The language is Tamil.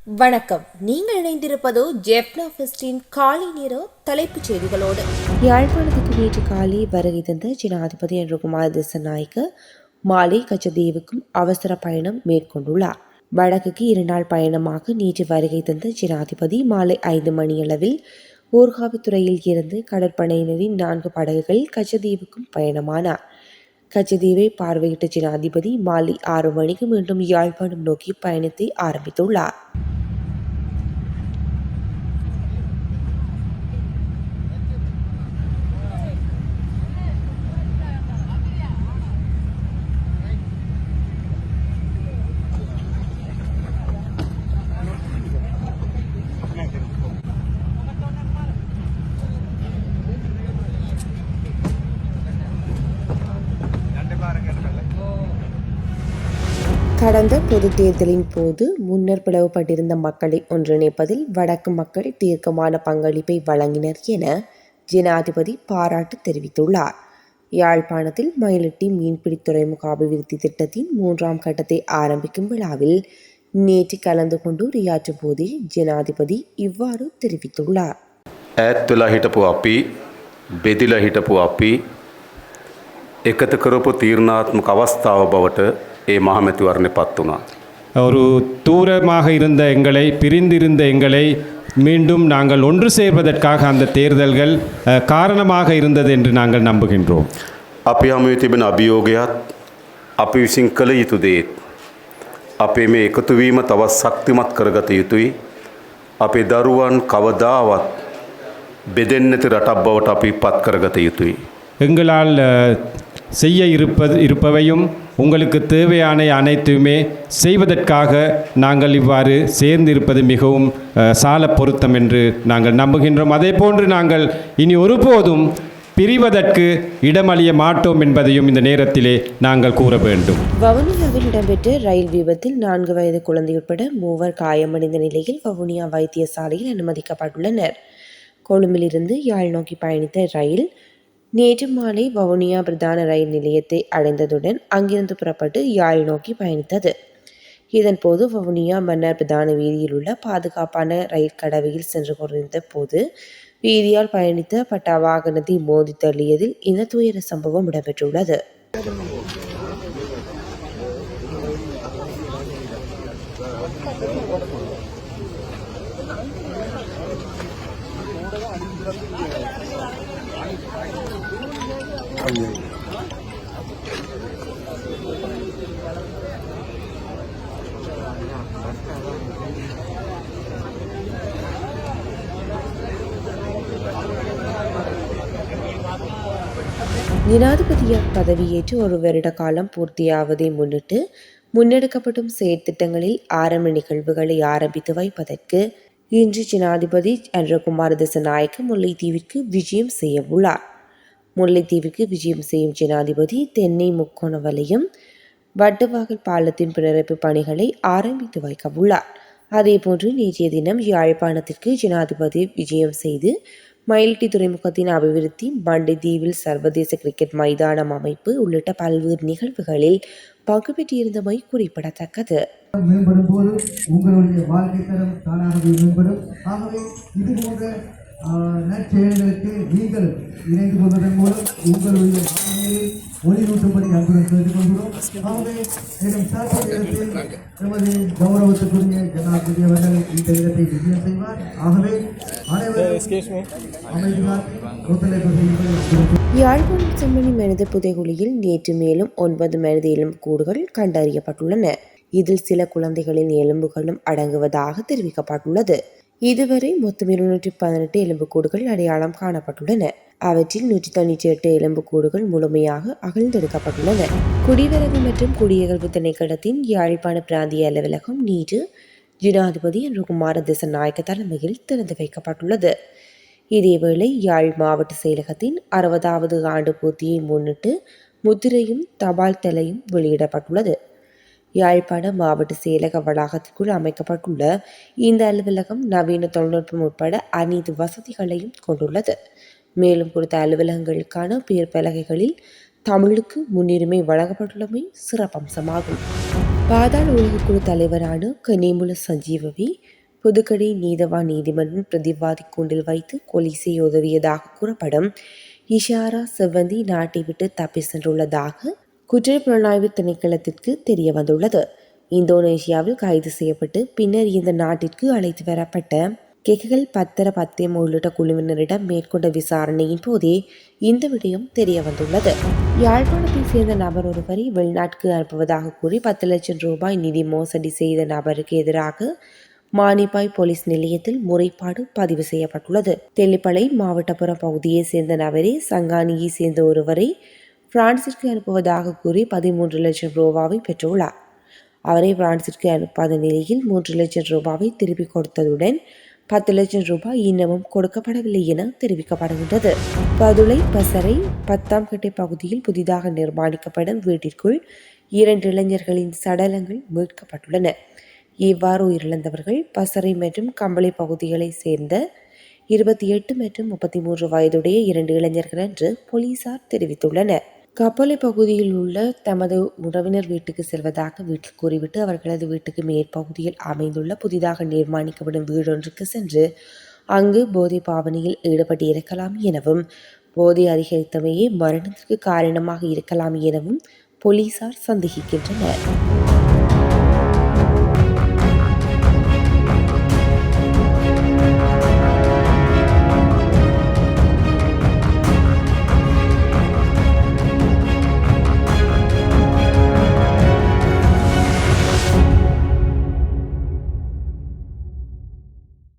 வணக்கம். நீங்கள் இணைந்திருப்பதோ ஜெஃப்னாஃபெஸ்டின் காலை நேர தலைப்புச் செய்திகளோடு. யாழ்ப்பாணத்துக்கு நேற்று காலை வருகை தந்த ஜனாதிபதி அன்ருகுமார் திசாநாயக்க மாலை கச்சதீவுக்கும் அவசர பயணம் மேற்கொண்டுள்ளார். வடக்குக்கு 2 நாள் பயணமாக நேற்று வருகை தந்த ஜனாதிபதி மாலை 5 மணியளவில் ஊர்காவத்துறையில் இருந்து கடற்படையினரின் 4 படகுகளில் கச்சதீவுக்கும் பயணமானார். கச்சதீவை பார்வையிட்ட ஜனாதிபதி மாலை 6 மணிக்கு மீண்டும் யாழ்ப்பாணம் நோக்கி பயணத்தை ஆரம்பித்துள்ளார். கடந்த பொது தேர்தலின் போது முன்னர் பிளவுபட்டிருந்த மக்களை ஒன்றிணைப்பதில் வடக்கு மக்கள் தீர்க்கமான பங்களிப்பை வழங்கினர் என ஜனாதிபதி பாராட்டு தெரிவித்துள்ளார். யாழ்ப்பாணத்தில் மயிலட்டி மீன்பிடி துறைமுக அபிவிருத்தி திட்டத்தின் 3ஆம் கட்டத்தை ஆரம்பிக்கும் விழாவில் நேற்று கலந்து கொண்டு உரையாற்றும் போதே ஜனாதிபதி இவ்வாறு தெரிவித்துள்ளார். ඈත්වෙලා හිටපු අපි බෙදිලා හිටපු අපි එකතු කරපු තීරණාත්මක අවස්ථාව බවට ඒ මහමැතිවරණය පත් වුණා. ஒரு தூரமாக இருந்த எங்களை, பிரிந்திருந்த எங்களை மீண்டும் நாங்கள் ஒன்று சேர்வதற்காக அந்த தேர்தல்கள் காரணமாக இருந்தது என்று நாங்கள் நம்புகின்றோம். අපි හමුවේ තිබෙන අභියෝගයත් අපි විසින් කළ යුතු දේත් අපේ මේ එකතු වීම තවත් ශක්තිමත් කරගත යුතුයි. අපේ දරුවන් කවදාවත් බෙදෙන්නේ නැති රටක් බවට අපි පත් කරගත යුතුයි. எங்களால் செய்ய இருப்பவையும் உங்களுக்கு தேவையான அனைத்துமே செய்வதற்காக நாங்கள் இவ்வாறு சேர்ந்திருப்பது மிகவும் சால பொருத்தம் என்று நாங்கள் நம்புகின்றோம். அதே போன்று நாங்கள் இனி ஒருபோதும் பிரிவதற்கு இடமளிய மாட்டோம் என்பதையும் இந்த நேரத்திலே நாங்கள் கூற வேண்டும். வவுனியாவில் இடம்பெற்ற ரயில் விபத்தில் 4 வயது குழந்தை உட்பட 3 காயமடைந்த நிலையில் வவுனியா வைத்தியசாலையில் அனுமதிக்கப்பட்டுள்ளனர். கொழும்பிலிருந்து யாழ் நோக்கி பயணித்த ரயில் நேற்று மாலை வவுனியா பிரதான ரயில் நிலையத்தை அடைந்ததுடன் அங்கிருந்து புறப்பட்டு யாழ் நோக்கி பயணித்தது. இதன்போது வவுனியா மன்னர் பிரதான வீதியில் உள்ள பாதுகாப்பான ரயில் கடவையில் சென்று கொண்டிருந்த போது வீதியால் பயணித்த பட்டா வாகனத்தை மோதி தள்ளியதில் இந்த துயர சம்பவம் இடம்பெற்றுள்ளது. ஜனாதிபதியாக பதவியேற்று 1 வருட காலம் பூர்த்தியாவதை முன்னிட்டு முன்னெடுக்கப்படும் செயற்திட்டங்களில் ஆரம்ப நிகழ்வுகளை ஆரம்பித்து வைப்பதற்கு இன்று ஜனாதிபதி அன்ருகுமார் திசாநாயக்க முல்லைத்தீவிற்கு விஜயம் செய்ய உள்ளார். முல்லைத்தீவிற்கு விஜயம் செய்யும் ஜனாதிபதி தென்னை முக்கோண வலயம் வட்டுவாகல் பாலத்தின் புனரமைப்பு பணிகளை ஆரம்பித்து வைக்க உள்ளார். அதேபோன்று நேற்றைய தினம் யாழ்ப்பாணத்திற்கு ஜனாதிபதி விஜயம் செய்து மயிலட்டி துறைமுகத்தின் அபிவிருத்தி, மண்டைதீவில் சர்வதேச கிரிக்கெட் மைதானம் அமைப்பு உள்ளிட்ட பல்வேறு நிகழ்வுகளில் பங்கு பெற்றிருந்தமை குறிப்பிடத்தக்கது. மேம்படும் போது உங்களுடைய வாழ்க்கை தரம் தானாகவே மேம்படும். ஆகவே இது போன்ற நற்செயல்களுக்கு நீங்கள் இணைந்து கொள்வதன் மூலம் உங்களுடைய வாழ்க்கையில் ஒளியூட்டும்படி அன்புடன் கேட்டுக்கொள்கிறோம். ஆகவே மேலும் சார்பு இடத்தில் நமது கௌரவத்துக்குரிய ஜனாதிபதி அவர்கள் இந்த இடத்தை விஜயம் செய்வார். ஆகவே யாழ்ப்பாணம் செம்மணி மனித புதைகுழியில் நேற்று மேலும் 9 மனித எலும்புக்கூடுகள் கண்டறியப்பட்டுள்ளன. இதில் சில குழந்தைகளின் எலும்புகளும் அடங்குவதாக தெரிவிக்கப்பட்டுள்ளது. இதுவரை மொத்தம் 218 எலும்புக்கூடுகள் அடையாளம் காணப்பட்டுள்ளன. அவற்றில் 198 எலும்புக்கூடுகள் முழுமையாக அகழ்ந்தெடுக்கப்பட்டுள்ளன. குடிவரவு மற்றும் குடியகழ்வு திணைக்களத்தின் யாழ்ப்பாண பிராந்திய அலுவலகம் நேற்று ஜனாதிபதி அன்ருகுமார் திசாநாயக்க தலைமையில் திறந்து வைக்கப்பட்டுள்ளது. இதேவேளை யாழ் மாவட்ட செயலகத்தின் 60வது ஆண்டு பூர்த்தியை முன்னிட்டு முத்திரையும் தபால் தலையும் வெளியிடப்பட்டுள்ளது. யாழ்ப்பாண மாவட்ட செயலக வளாகத்திற்குள் அமைக்கப்பட்டுள்ள இந்த அலுவலகம் நவீன தொழில்நுட்பம் உட்பட அனைத்து வசதிகளையும் கொண்டுள்ளது. மேலும் குறித்த அலுவலகங்களுக்கான பெயர் பலகைகளில் தமிழுக்கு முன்னுரிமை வழங்கப்பட்டுள்ளமை சிறப்பம்சமாகும். பாதாள உலகக்குழு தலைவரான கனிமுல சஞ்சீவவி புதுக்கடை நீதவான் நீதிமன்றம் பிரதிவாதி கூண்டில் வைத்து கொலை செய்ய உதவியதாக கூறப்படும் இஷாரா செவ்வந்தி நாட்டை விட்டு தப்பி சென்றுள்ளதாக குற்றப்புலனாய்வு திணைக்களத்திற்கு தெரிய வந்துள்ளது. இந்தோனேஷியாவில் கைது செய்யப்பட்டு பின்னர் இந்த நாட்டிற்கு அழைத்து வரப்பட்ட கெகல் பத்தர பத்தியம் உள்ளிட்ட குழுவினரிடம் மேற்கொண்ட விசாரணையின் போதே இந்த விடயம் தெரிய வந்துள்ளது. யாழ்ப்பாணத்தை சேர்ந்த நபர் ஒருவரை வெளிநாட்டுக்கு அனுப்புவதாக கூறி 10 லட்சம் ரூபாய் நிதி மோசடி செய்த நபருக்கு எதிராக மானிப்பாய் போலீஸ் நிலையத்தில் முறைப்பாடு பதிவு செய்யப்பட்டுள்ளது. தெல்லிப்பளை மாவட்டப்புறம் பகுதியை சேர்ந்த நபரே சங்கானியை சேர்ந்த ஒருவரை பிரான்சிற்கு அனுப்புவதாக கூறி 13 லட்சம் ரூபாவை பெற்றுள்ளார். அவரை பிரான்சிற்கு அனுப்பாத நிலையில் 3 லட்சம் ரூபாவை திருப்பிக் கொடுத்ததுடன் 10 லட்சம் ரூபாய் இன்னமும் கொடுக்கப்படவில்லை என தெரிவிக்கப்படுகின்றது. பதுளை பசறை 10ஆம் கட்டை பகுதியில் புதிதாக நிர்மாணிக்கப்படும் வீட்டிற்குள் 2 இளைஞர்களின் சடலங்கள் மீட்கப்பட்டுள்ளன. இவ்வாறு உயிரிழந்தவர்கள் பசறை மற்றும் கம்பளை பகுதிகளை சேர்ந்த 28 மற்றும் 33 வயதுடைய 2 இளைஞர்கள் என்று போலீசார் தெரிவித்துள்ளனர். கப்பலை பகுதியில் உள்ள தமது உறவினர் வீட்டுக்கு செல்வதாக வீட்டில் கூறிவிட்டு அவர்களது வீட்டுக்கு மேற்பகுதியில் அமைந்துள்ள புதிதாக நிர்மாணிக்கப்படும் வீடொன்றுக்கு சென்று அங்கு போதை பாவனையில் ஈடுபட்டு இருக்கலாம் எனவும் போதை அதிகரித்தமையே மரணத்திற்கு காரணமாக இருக்கலாம் எனவும் போலீசார் சந்தேகிக்கின்றனர்.